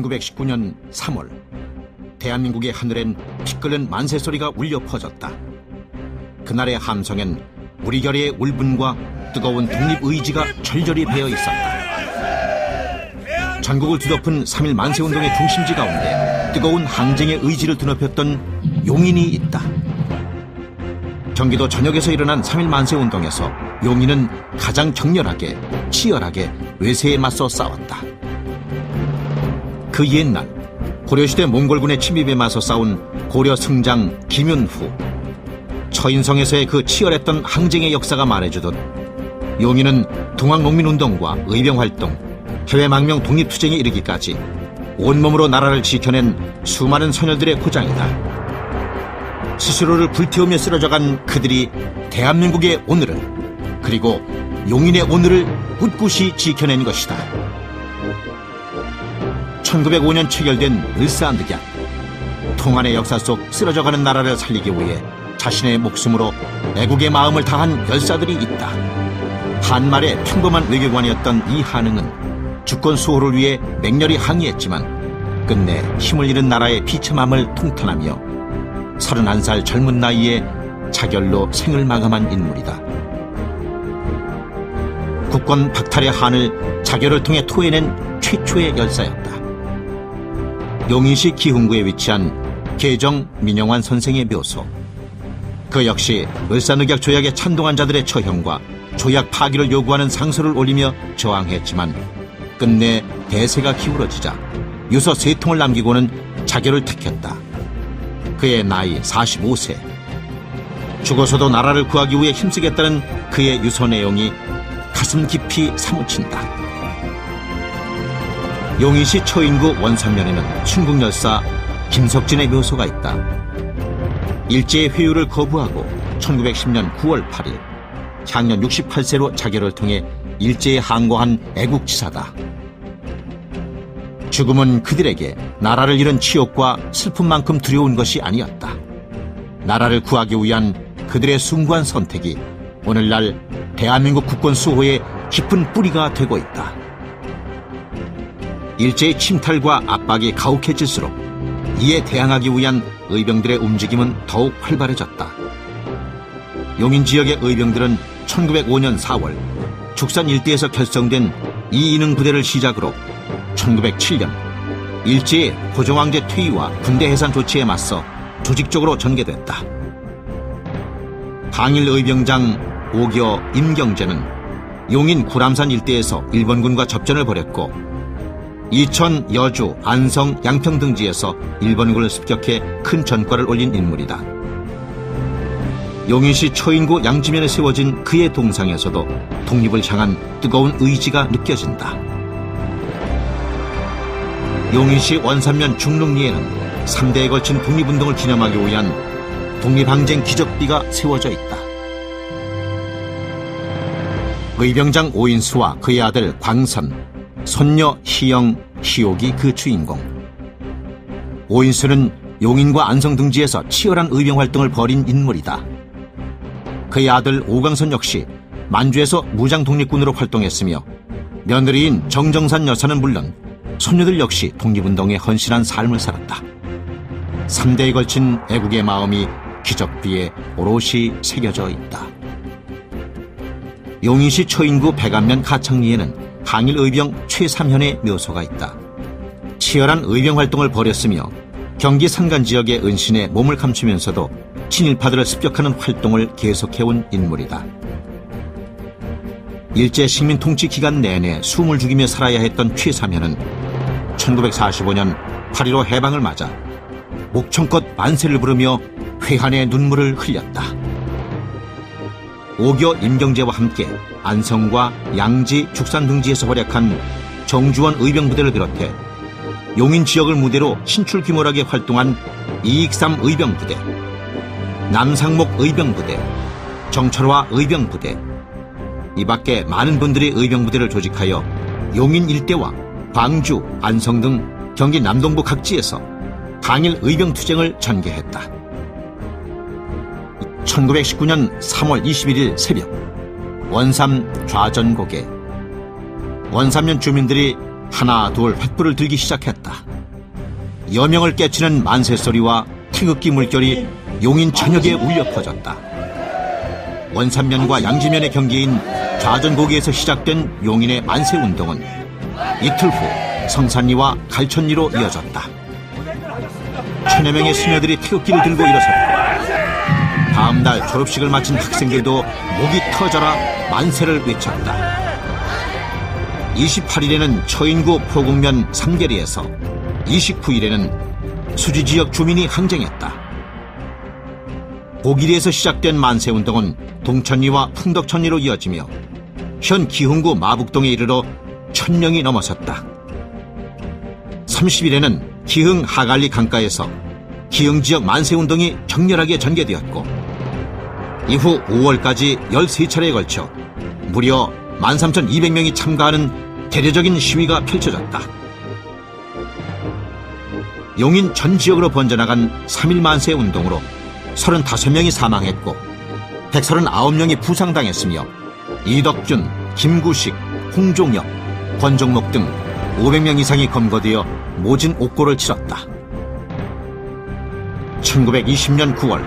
1919년 3월 대한민국의 하늘엔 피 끓는 만세 소리가 울려 퍼졌다. 그날의 함성엔 우리 결의의 울분과 뜨거운 독립의지가 절절히 배어 있었다. 전국을 뒤덮은 3.1 만세운동의 중심지 가운데 뜨거운 항쟁의 의지를 드높였던 용인이 있다. 경기도 전역에서 일어난 3.1 만세운동에서 용인은 가장 격렬하게 치열하게 외세에 맞서 싸웠다. 그 옛날 고려시대 몽골군의 침입에 맞서 싸운 고려 승장 김윤후, 처인성에서의 그 치열했던 항쟁의 역사가 말해주듯 용인은 동학농민운동과 의병활동, 해외망명 독립투쟁에 이르기까지 온몸으로 나라를 지켜낸 수많은 선열들의 고장이다. 스스로를 불태우며 쓰러져간 그들이 대한민국의 오늘을, 그리고 용인의 오늘을 꿋꿋이 지켜낸 것이다. 1905년 체결된 을사늑약, 통한의 역사 속 쓰러져가는 나라를 살리기 위해 자신의 목숨으로 애국의 마음을 다한 열사들이 있다. 한말의 평범한 외교관이었던 이 한응은 주권 수호를 위해 맹렬히 항의했지만 끝내 힘을 잃은 나라의 비참함을 통탄하며 31살 젊은 나이에 자결로 생을 마감한 인물이다. 국권 박탈의 한을 자결을 통해 토해낸 최초의 열사였다. 용인시 기흥구에 위치한 계정 민영환 선생의 묘소. 그 역시 을사늑약 조약에 찬동한 자들의 처형과 조약 파기를 요구하는 상소를 올리며 저항했지만 끝내 대세가 기울어지자 유서 3통을 남기고는 자결을 택했다. 그의 나이 45세. 죽어서도 나라를 구하기 위해 힘쓰겠다는 그의 유서 내용이 가슴 깊이 사무친다. 용인시 처인구 원산면에는 충국열사 김석진의 묘소가 있다. 일제의 회유를 거부하고 1910년 9월 8일 향년 68세로 자결을 통해 일제에 항거한 애국지사다. 죽음은 그들에게 나라를 잃은 치욕과 슬픔만큼 두려운 것이 아니었다. 나라를 구하기 위한 그들의 숭고한 선택이 오늘날 대한민국 국권 수호의 깊은 뿌리가 되고 있다. 일제의 침탈과 압박이 가혹해질수록 이에 대항하기 위한 의병들의 움직임은 더욱 활발해졌다. 용인 지역의 의병들은 1905년 4월 죽산 일대에서 결성된 이인흥 부대를 시작으로 1907년 일제의 고종황제 퇴위와 군대 해산 조치에 맞서 조직적으로 전개됐다. 항일 의병장 오교 임경재는 용인 구람산 일대에서 일본군과 접전을 벌였고 이천, 여주, 안성, 양평 등지에서 일본군을 습격해 큰 전과를 올린 인물이다. 용인시 처인구 양지면에 세워진 그의 동상에서도 독립을 향한 뜨거운 의지가 느껴진다. 용인시 원산면 중릉리에는 3대에 걸친 독립운동을 기념하기 위한 독립항쟁 기적비가 세워져 있다. 의병장 오인수와 그의 아들 광선, 손녀 희영, 희옥이 그 주인공. 오인수는 용인과 안성 등지에서 치열한 의병활동을 벌인 인물이다. 그의 아들 오광선 역시 만주에서 무장독립군으로 활동했으며 며느리인 정정산 여사는 물론 손녀들 역시 독립운동에 헌신한 삶을 살았다. 3대에 걸친 애국의 마음이 기적비에 오롯이 새겨져 있다. 용인시 처인구 백안면 가창리에는 항일 의병 최삼현의 묘소가 있다. 치열한 의병활동을 벌였으며 경기 산간 지역의 은신에 몸을 감추면서도 친일파들을 습격하는 활동을 계속해온 인물이다. 일제 식민 통치 기간 내내 숨을 죽이며 살아야 했던 최삼현은 1945년 8.15 해방을 맞아 목청껏 만세를 부르며 회한의 눈물을 흘렸다. 오교 임경재와 함께 안성과 양지, 죽산 등지에서 활약한 정주원 의병부대를 비롯해 용인 지역을 무대로 신출귀몰하게 활동한 이익삼 의병부대, 남상목 의병부대, 정철화 의병부대, 이 밖에 많은 분들이 의병부대를 조직하여 용인 일대와 광주, 안성 등 경기 남동부 각지에서 항일 의병투쟁을 전개했다. 1919년 3월 21일 새벽 원삼 좌전곡에 원삼면 주민들이 하나 둘 횃불을 들기 시작했다. 여명을 깨치는 만세 소리와 태극기 물결이 용인 전역에 울려 퍼졌다. 원산면과 양지면의 경계인 좌전고기에서 시작된 용인의 만세 운동은 이틀 후 성산리와 갈천리로 이어졌다. 천여 명의 수녀들이 태극기를 들고 일어섰고 다음 날 졸업식을 마친 학생들도 목이 터져라 만세를 외쳤다. 28일에는 처인구 포국면 삼계리에서, 29일에는 수지지역 주민이 항쟁했다. 고기리에서 시작된 만세운동은 동천리와 풍덕천리로 이어지며 현 기흥구 마북동에 이르러 1000명이 넘어섰다. 30일에는 기흥 하갈리 강가에서 기흥지역 만세운동이 격렬하게 전개되었고 이후 5월까지 13차례에 걸쳐 무려 13,200명이 참가하는 대대적인 시위가 펼쳐졌다. 용인 전 지역으로 번져나간 3.1 만세 운동으로 35명이 사망했고 139명이 부상당했으며 이덕균, 김구식, 홍종혁, 권종목 등 500명 이상이 검거되어 모진 옥고를 치렀다. 1920년 9월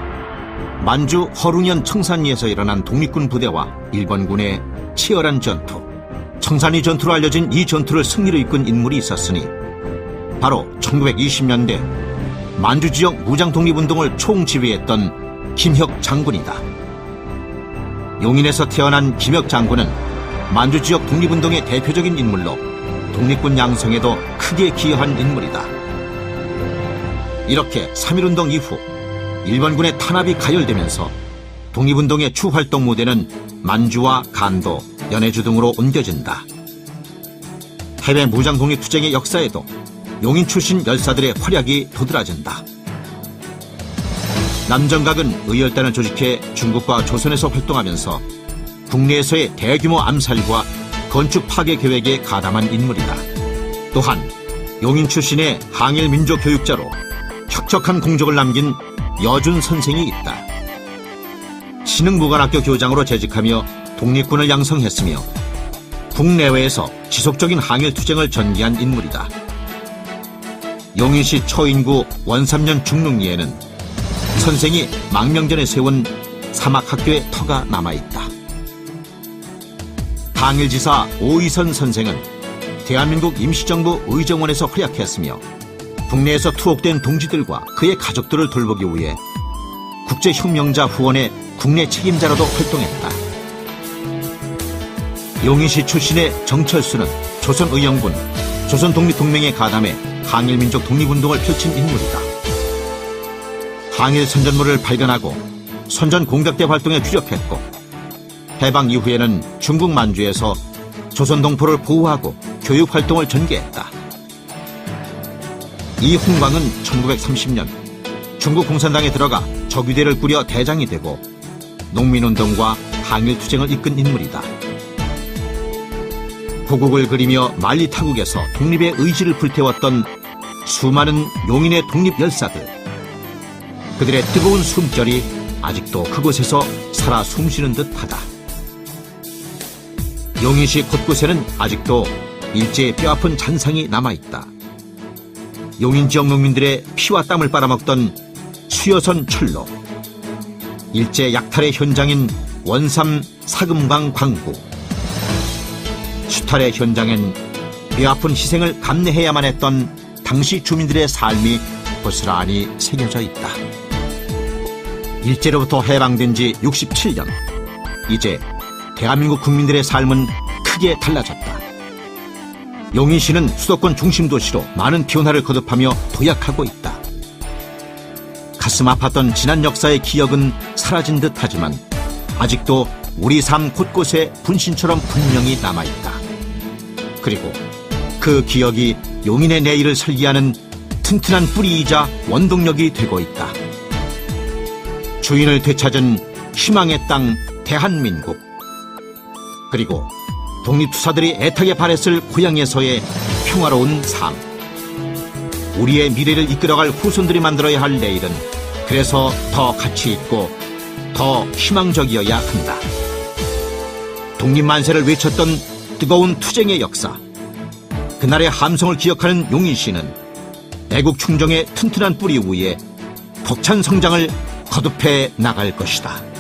만주 허룽현 청산리에서 일어난 독립군 부대와 일본군의 치열한 전투, 청산리 전투로 알려진 이 전투를 승리로 이끈 인물이 있었으니 바로 1920년대 만주 지역 무장 독립운동을 총지휘했던 김혁 장군이다. 용인에서 태어난 김혁 장군은 만주 지역 독립운동의 대표적인 인물로 독립군 양성에도 크게 기여한 인물이다. 이렇게 3.1운동 이후 일본군의 탄압이 가열되면서 독립운동의 추활동 무대는 만주와 간도, 연해주 등으로 옮겨진다. 해외 무장 독립투쟁의 역사에도 용인 출신 열사들의 활약이 도드라진다. 남정각은 의열단을 조직해 중국과 조선에서 활동하면서 국내에서의 대규모 암살과 건축 파괴 계획에 가담한 인물이다. 또한 용인 출신의 항일 민족 교육자로 혁혁한 공적을 남긴 여준 선생이 있다. 신흥무관학교 교장으로 재직하며 독립군을 양성했으며 국내외에서 지속적인 항일 투쟁을 전개한 인물이다. 용인시 초인구 원삼년 중릉리에는 선생이 망명전에 세운 사막학교의 터가 남아있다. 항일지사 오이선 선생은 대한민국 임시정부 의정원에서 활약했으며 국내에서 투옥된 동지들과 그의 가족들을 돌보기 위해 국제혁명자 후원의 국내 책임자로도 활동했다. 용인시 출신의 정철수는 조선의영군, 조선독립동맹에 가담해 항일민족 독립운동을 펼친 인물이다. 항일 선전물을 발견하고 선전 공작대 활동에 주력했고 해방 이후에는 중국 만주에서 조선 동포를 보호하고 교육 활동을 전개했다. 이훈광은 1930년 중국 공산당에 들어가 적위대를 꾸려 대장이 되고 농민운동과 항일투쟁을 이끈 인물이다. 고국을 그리며 만리타국에서 독립의 의지를 불태웠던 수많은 용인의 독립 열사들, 그들의 뜨거운 숨결이 아직도 그곳에서 살아 숨쉬는 듯하다. 용인시 곳곳에는 아직도 일제의 뼈아픈 잔상이 남아있다. 용인 지역 농민들의 피와 땀을 빨아먹던 수여선 철로, 일제 약탈의 현장인 원삼 사금강 광구, 수탈의 현장엔 뼈아픈 희생을 감내해야만 했던 당시 주민들의 삶이 고스란히 새겨져 있다. 일제로부터 해방된 지 67년, 이제 대한민국 국민들의 삶은 크게 달라졌다. 용인시는 수도권 중심 도시로 많은 변화를 거듭하며 도약하고 있다. 가슴 아팠던 지난 역사의 기억은 사라진 듯하지만 아직도 우리 삶 곳곳에 분신처럼 분명히 남아있다. 그리고 그 기억이 용인의 내일을 설계하는 튼튼한 뿌리이자 원동력이 되고 있다. 주인을 되찾은 희망의 땅 대한민국, 그리고 독립투사들이 애타게 바랬을 고향에서의 평화로운 삶, 우리의 미래를 이끌어갈 후손들이 만들어야 할 내일은 그래서 더 가치있고 더 희망적이어야 한다. 독립만세를 외쳤던 뜨거운 투쟁의 역사, 그날의 함성을 기억하는 용인시는 애국 충정의 튼튼한 뿌리 위에 벅찬 성장을 거듭해 나갈 것이다.